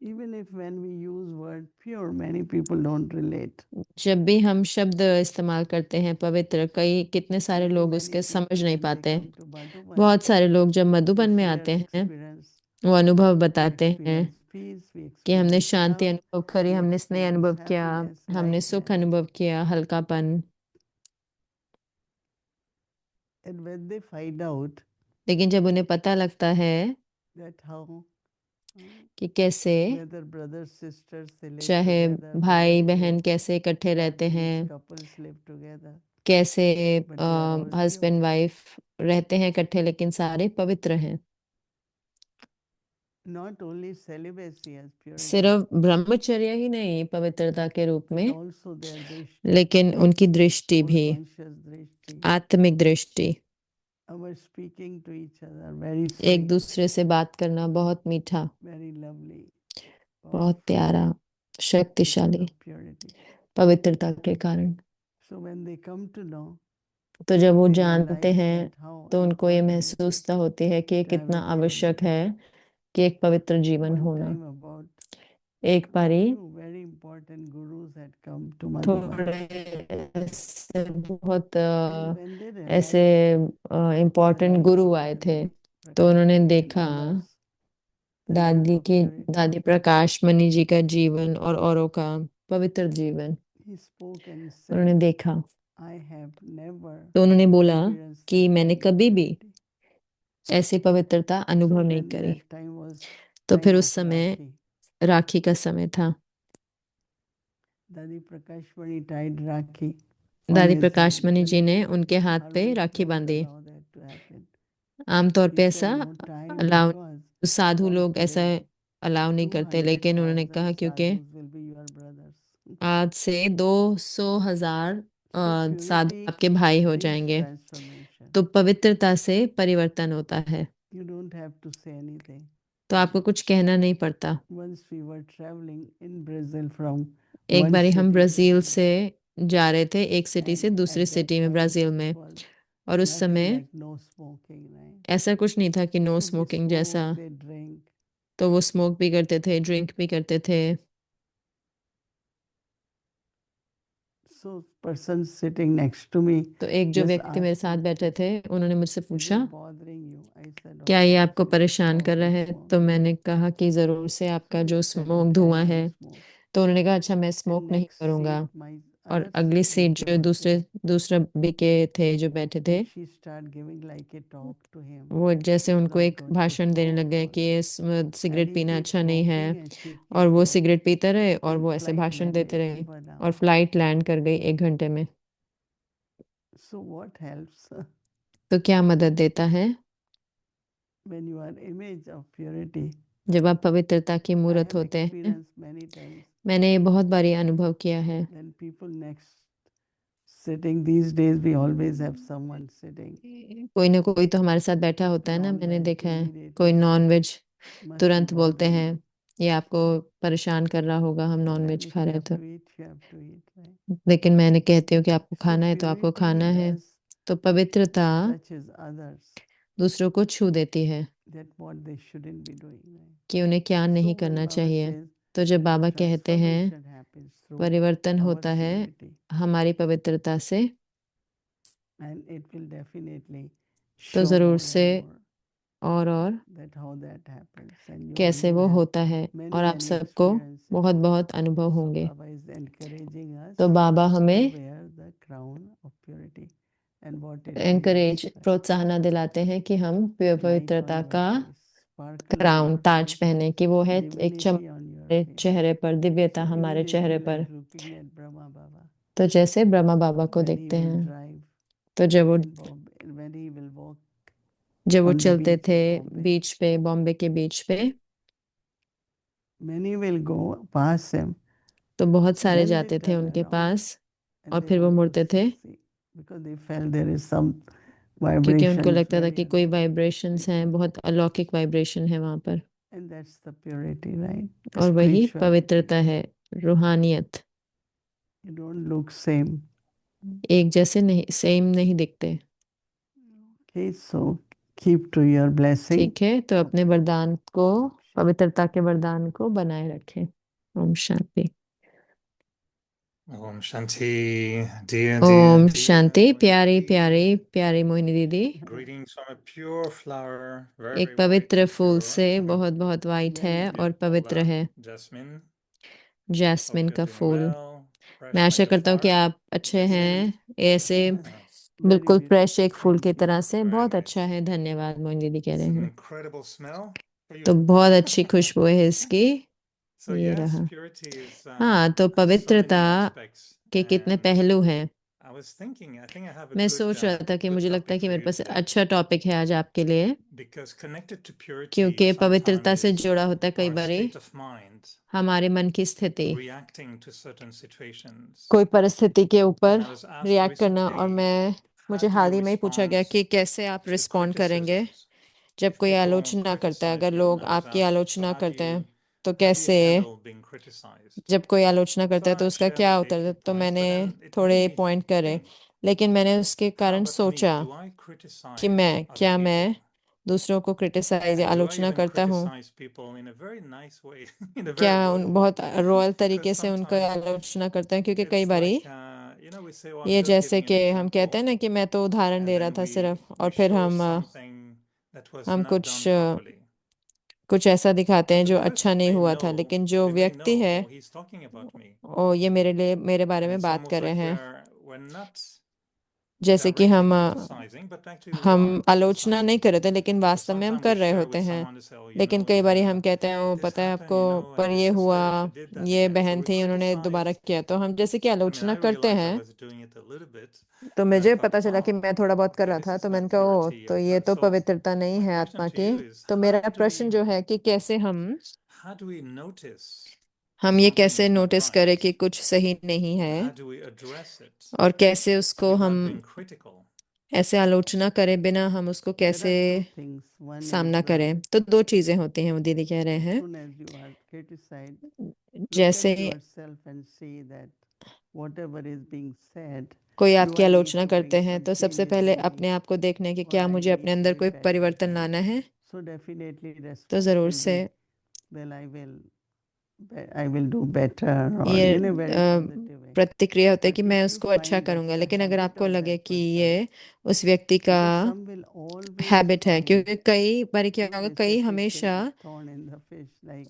Even if when we use word pure, many people don't relate. जब भी हम शब्द इस्तेमाल करते हैं पवित्र, कितने सारे लोग Many उसके समझ people नहीं when they पाते। come to Madhuban, बहुत सारे लोग जब they मधुबन में share आते हैं, experience. वो अनुभव We बताते हैं experience peace, we कि हमने experience शांति love, अनुभव करी, we हमने स्नेह experience अनुभव किया, happiness, हमने सुख lightness. अनुभव किया, हल्कापन। And when they find out लेकिन जब उन्हें पता लगता है that how कि कैसे whether brothers sisters they live चाहे together, भाई whether बहन they कैसे इकट्ठे रहते Chinese हैं, couples live together, कैसे but they are all pure. Husband wife रहते हैं इकट्ठे, लेकिन सारे पवित्र हैं। Not only celibacy as purity, सिर्फ ब्रह्मचर्य ही नहीं पवित्रता के रूप but में, also their drishti, लेकिन उनकी दृष्टि whole भी, conscious drishti. आत्मिक दृष्टि। Our speaking to each other, very एक sweet, दूसरे से बात करना बहुत मीठा, very lovely, बहुत powerful, प्यारा, because शक्तिशाली, of purity. पवित्रता के कारण। So when they come to know, तो जब वो they जानते realize हैं that how तो उनको ये important it is महसूसता होती है कि ये to have कितना a pure आवश्यक life. है कि एक पवित्र जीवन One होना। time about एक बारी few very important gurus had come to Madhuban, थोड़े ऐसे बहुत and when they ऐसे realized the important life Guru of आए थे, Dadi तो उन्होंने Prakashmani and देखा others, the life दादी of की, purity, दादी प्रकाश मणि जी का जीवन और औरों का पवित्र जीवन he spoke and उन्होंने said, देखा। I have never तो उन्होंने बोला experienced कि such मैंने kind of कभी भी purity. ऐसी पवित्रता So अनुभव नहीं then करी। that time was तो फिर time उस of समय Rakhi. राखी का समय था। Dadi Prakashmani tied Rakhi on दादी his प्रकाश hand. मणि जी ने उनके हाथ पे Hermits राखी don't बांधी। allow that to happen. आमतौर He पे said ऐसा no time allow, because Sadhu from लोग ऐसा today अलाउ नहीं करते, लेकिन उन्होंने 200,000 कहा क्योंकि sadhus will be your brothers. आज से 200,000 So साधु purity आपके भाई हो brings जाएंगे। transformation. तो पवित्रता से परिवर्तन होता है, You don't have to say anything. तो आपको कुछ कहना नहीं पड़ता। Once we were traveling in Brazil from एक one बारी हम city to ब्राज़ील another, से जा रहे थे, एक सिटी से and दूसरी at that सिटी में time ब्राज़ील it में, was और उस nothing समय like no smoking, right? ऐसा कुछ नहीं था कि no So they smoking smoke, जैसा। they drink. तो वो स्मोक भी करते थे, ड्रिंक भी करते थे। So person sitting next to me तो एक जो just व्यक्ति मेरे asked साथ me, बैठे थे, उन्होंने मुझसे is पूछा it bothering you? I said, of क्या ये course आपको it is परेशान कर रहा powerful है? smoke. तो मैंने कहा कि ज़रूर से So आपका they जो said, स्मोक okay, I धुआं है। won't smoke. तो उन्होंने कहा अच्छा मैं And स्मोक नहीं next करूँगा। seat, my और other अगली seat सीट जो devotee, दूसरा बीके थे जो बैठे थे, she start giving like a talk to him. वो जैसे उनको Not एक good to भाषण देने लग गए smoke. कि ये And सिगरेट पीना he अच्छा keep नहीं है, smoking and she और keep वो talking. सिगरेट पीते रहे और And वो ऐसे flight भाषण देते landed रहे, over और now. फ्लाइट लैंड कर गई 1 घंटे में। So what helps तो क्या मदद देता है? when you are image of purity? जब आप पवित्रता की I मूर्त have होते हैं, experienced many times मैंने ये बहुत बारी अनुभव किया है, when people next sitting these days we always have someone sitting. कोई ना कोई तो हमारे साथ बैठा होता है ना, मैंने Non-veg देखा है, immediately कोई नॉन वेज must be तुरंत बोलते bothering हैं you. ये आपको परेशान कर रहा होगा, हम नॉन But वेज if खा you रहे have तो। to eat, you have to eat, right? लेकिन मैंने कहती हूँ कि आपको So खाना है तो आपको purity खाना है। does तो पवित्रता touches others दूसरों को छू देती है that what they shouldn't be doing, right? कि उन्हें क्या So नहीं when करना Baba चाहिए। says तो जब बाबा कहते हैं transformation happens through परिवर्तन our होता है purity, हमारी पवित्रता से, and it will definitely तो show ज़रूर more से and more और that how that happens, and you कैसे you वो have होता है, many और आप many सबको experiences. बहुत बहुत अनुभव So होंगे। Baba is encouraging us तो बाबा to हमें wear the crown of purity and what it encourage means, right? प्रोत्साहन दिलाते हैं कि हम Light on पवित्रता your का face, sparkle on crown your Taj face, पहने, कि वो है एक divinity चमक on your हमारे face. चेहरे पर, दिव्यता So हमारे चेहरे immediately पर। like looking at Brahma Baba तो जैसे ब्रह्मा बाबा को when he देखते will हैं, drive तो in Bombay, when he will walk जब वो on the चलते beach थे of Bombay, बीच पे, बॉम्बे के बीच पे, many will go past him, तो बहुत सारे then they जाते थे turn उनके around पास and और they फिर वो want to मुड़ते थे, see because they felt there is some क्योंकि उनको vibrations लगता था very कि कोई alaukic, वाइब्रेशंस हैं, spiritual, बहुत अलौकिक वाइब्रेशन है वहां पर। and that's the purity, right? The और वही spirituality. पवित्रता है, रूहानियत। You don't look same. एक जैसे नहीं, सेम नहीं दिखते। Okay, so keep to your blessing. ठीक है, तो अपने Okay. वरदान को, पवित्रता के वरदान को बनाए रखें। Om Shanti. Om Shanti, dear ओम dear शांति। Mohini प्यारी Didi. प्यारी प्यारी मोहिनी दीदी, Greetings from a pure flower, very एक white पवित्र and फूल pure. से बहुत बहुत वाइट है और पवित्र Paula, है, Jasmine, जैस्मिन hope का you're doing fool. well. Fresh मैं like आशा a करता हूँ कि flower. आप अच्छे This हैं, is ऐसे Very बिल्कुल beautiful. फ्रेश एक फूल Thank की you. तरह से। very बहुत nice. अच्छा है, धन्यवाद मोहिनी दीदी कह It's रहे an हैं। incredible smell for तो you. बहुत अच्छी खुशबू है इसकी। So ये yes, रहा। purity is हाँ, तो has so many पवित्रता aspects. के कितने And पहलू हैं। I was thinking, I think I have a मैं good सोच रहा था कि good मुझे लगता है topic कि for मेरे you पास today. अच्छा टॉपिक है आज आपके लिए, Because connected to purity क्योंकि पवित्रता से sometimes is जुड़ा होता है कई our बारी state of mind हमारे मन की स्थिति, reacting to certain situations. कोई परिस्थिति के ऊपर And I was asked react करना। और recently, how मुझे do हाल you ही में ही पूछा गया respond कि कैसे आप to रिस्पॉन्ड करेंगे criticisms? जब If कोई people आलोचना करता है। criticize अगर you, and लोग I was आपकी asked, so आलोचना करते हैं तो how do you कैसे, handle being criticized? जब कोई आलोचना So करता है तो I उसका shared क्या a उत्तर है? few तो points, मैंने but then it थोड़े made me पॉइंट करे, think, लेकिन मैंने उसके how कारण about me? सोचा Do I कि criticize other क्या मैं people? दूसरों को क्रिटिसाइज या And do I आलोचना even करता हूँ? criticize people in a very nice way, in a क्या very royal way? बहुत रॉयल तरीके Because से उनको sometimes आलोचना करते हैं? क्योंकि कई it's बारी like, we say, oh, I'm ये just जैसे giving an कि हम कहते हैं example. ना कि मैं तो उदाहरण And दे रहा then था सिर्फ, और we फिर show हम something that was हम not done properly. कुछ ऐसा दिखाते And हैं the जो अच्छा person नहीं may हुआ था, know, लेकिन जो they may व्यक्ति know, है oh, he's talking about me. ओ ये मेरे बारे And में it's बात almost कर रहे like हैं। we're not जैसे कि directly criticizing, but actually we हम are आलोचना नहीं criticizing. कर रहे थे, लेकिन So वास्तव में हम sometimes we कर रहे share होते with हैं। someone to say, oh, लेकिन कई बारी हम कहते हैं वो this पता है happened, आपको, पर and ये this हुआ, sister, she did that ये again. So बहन we थी, उन्होंने दोबारा criticize. किया, तो हम जैसे कि I mean, आलोचना I करते realized I हैं। was doing it a little bit. तो And I मुझे thought, पता चला कि oh, मैं थोड़ा बहुत कर okay, रहा this था, is तो not मैंने कहा ओ purity तो of ये heart. तो So पवित्रता नहीं my है question आत्मा to की। you is, तो मेरा प्रश्न जो है कि कैसे how do we notice हम ये something कैसे is not नोटिस करें right? कि कुछ सही नहीं Or है, how do we address it और कैसे उसको without हम being critical? ऐसे आलोचना करें बिना हम उसको There कैसे are two things. One सामना is करें। तो दो चीजें होती हैं, वो दीदी कह रहे as हैं। soon as you are criticized, look at जैसे yourself and see that whatever is being said, कोई do आपकी I need आलोचना to करते bring हैं some तो सबसे changes पहले in me अपने आप को देखना है कि or क्या I मुझे अपने need to अंदर be कोई better, परिवर्तन right? लाना है। So definitely तो response जरूर will से be, well, I will do better, or ये in a very positive way. प्रतिक्रिया होता है But कि मैं if you उसको अच्छा find that's करूंगा। the लेकिन अगर habit आपको of लगे that कि person, ये उस व्यक्ति का because some will always habit है, find, क्योंकि कई बार क्या होगा, they say कई fish हमेशा in thorn in the fish, like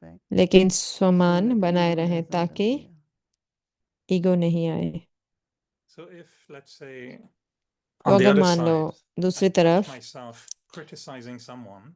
self-respect, लेकिन so स्वमान that बनाए ego रहें doesn't ताकि appear. ईगो नहीं आए। So if, let's say, तो on the अगर other मान लो side, I दूसरी catch तरफ myself criticizing someone,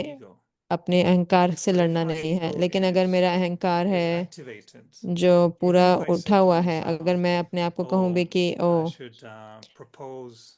ego अपने अहंकार से but if लड़ना my नहीं है, ego लेकिन अगर मेरा अहंकार is है activated जो even पूरा if I say उठा to हुआ है, अगर myself मैं अपने आप को कहूँ भी oh कि I ओ should propose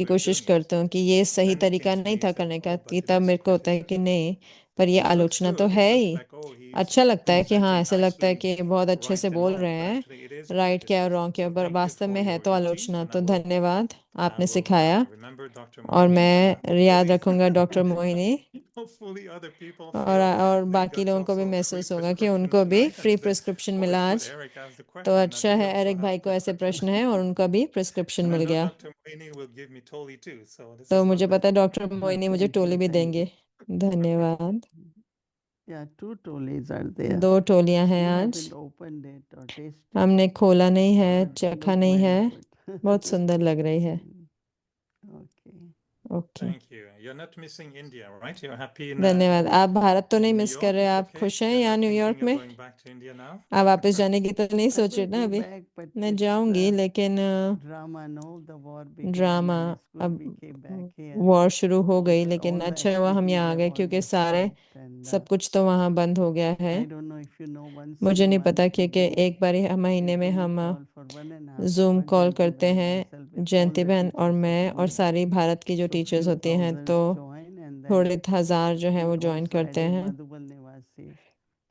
की we're कोशिश doing it. करता हूँ कि ये सही Then it तरीका came to नहीं me, था it's like, करने का, oh, but कि it तब is मेरे को होता है critical. कि नहीं, पर ये It looks आलोचना तो good. है It looks he. like, oh, he's अच्छा लगता है कि हाँ, presenting ऐसे लगता है nicely कि बहुत अच्छे से right and बोल all, रहे but हैं, actually it is राइट क्या और criticism. रॉन्ग क्या, So पर thank you वास्तव for में है your तो teaching, आलोचना। and तो धन्यवाद, I आपने will सिखाया, remember Dr. और Mohini, मैं and याद hopefully, रखूंगा doctor Mohini, hopefully other people और feel और they बाकी got लोगों को भी also free महसूस होगा कि prescriptions उनको भी tonight, and free they say, prescription oh, मिला it's good. आज। Eric asked the तो question, and अच्छा we है, also एरिक भाई have को ऐसे प्रश्न prescription. है और उनका भी prescription And I mill know गया। Dr. Mohini will give me Toli too, so this तो is मुझे lovely. पता है डॉक्टर मोहिनी मुझे Thank you, टोली भी thank you. देंगे। धन्यवाद। Yeah, 2 tolis are there. 2 टोलियां We हैं आज। haven't opened it or tasted, हमने खोला नहीं है, but चखा look नहीं very है। good. बहुत सुंदर लग रही है। Okay. Okay, Thank you. You're not missing India, right? You're happy in धन्यवाद। आप भारत तो नहीं New मिस कर York? रहे, आप Okay. खुश हैं You're यहाँ not न्यूयॉर्क thinking of में? going back to India now? आप वापस जाने की तो नहीं I सोच रहे will ना go अभी? back, but मैं it's जाऊंगी, लेकिन drama, no? The war began drama, and it's good अब we came back here. War शुरू हो गई, The, लेकिन all the अच्छा हुआ हम यहाँ आ activities गए, have क्योंकि almost सारे stopped and सब कुछ तो वहाँ बंद हो गया है। I don't know if you know, once मुझे in a नहीं पता month we क्योंकि do एक बार महीने a में Zoom हम call for 1.5 zoom hour, call Jayanti करते Bhai, हैं, myself with all Jayanti the बहन और teachers of मैं और India. सारी भारत की जो So टीचर्स few होती हैं, thousands तो join and then थोड़े हजार जो हैं we वो ज्वाइन also करते added हैं, Madhubal Nivasi.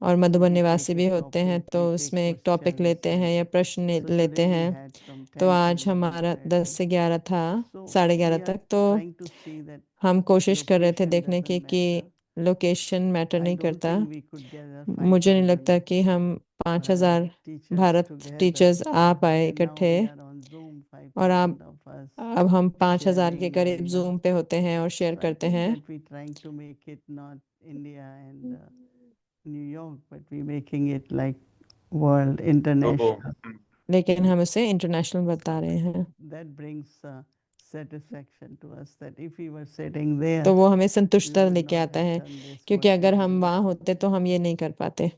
और मधुबन We निवासी take a भी होते हैं, topic, तो we take इसमें एक टॉपिक questions लेते हैं and या प्रश्न so लेते today we हैं। had from तो 10 to आज हमारा 10 11:30. से 11 था, So 11:30 we are तक। तो trying to see that हम कोशिश कर रहे थे location देखने की doesn't कि matter. लोकेशन मैटर I नहीं don't करता। think we could gather मुझे नहीं लगता 5,000 कि हम 5000 teachers भारत together. टीचर्स आ पाए And now इकट्ठे, we are on Zoom, और आप 5,000 of us अब हम 5000 के sharing करीब and जूम पे होते हैं और शेयर so I करते think हैं। that we're trying to make it not India and New York, but we're making it like world, Global. international. लेकिन हम इसे इंटरनेशनल बता रहे हैं, That brings satisfaction to us that if we were sitting there, तो वो हमें we संतुष्टता would लेके not आता have है, done this क्योंकि what we अगर are हम doing वहाँ today. होते तो हम ये नहीं कर पाते।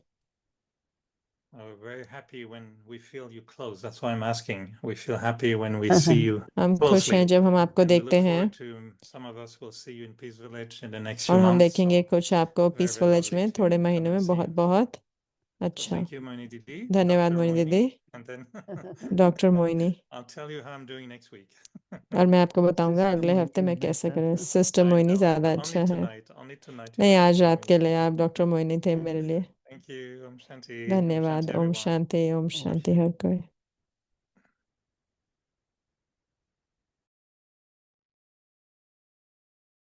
We're very happy when we feel you close. That's why I'm asking. We feel happy when we see you हम खुश closely. हैं जब हम आपको And we देखते look हैं, forward to some of us will see you in Peace Village in the next और few हम months. देखेंगे So कुछ आपको very, peace very village lovely में to थोड़े come महीनों and में। see बहुत you. बहुत So अच्छा, thank you, Moini Didi. धन्यवाद Dr. मोइनी Moini. दीदी, And then doctor Moini. I'll tell you how I'm doing next week. और मैं आपको बताऊंगा Sister अगले हफ्ते Moini मैं is कैसे better. करें। सिस्टर I मोइनी know, ज़्यादा but अच्छा only है। tonight. Only tonight. You नहीं, are आज Dr. रात के Moini. लिए आप डॉक्टर मोइनी थे मेरे लिए। Thank you. Om Shanti. Om धन्यवाद। Shanti, ओम everyone. शांति, ओम Om शांति Shanti. हर कोई।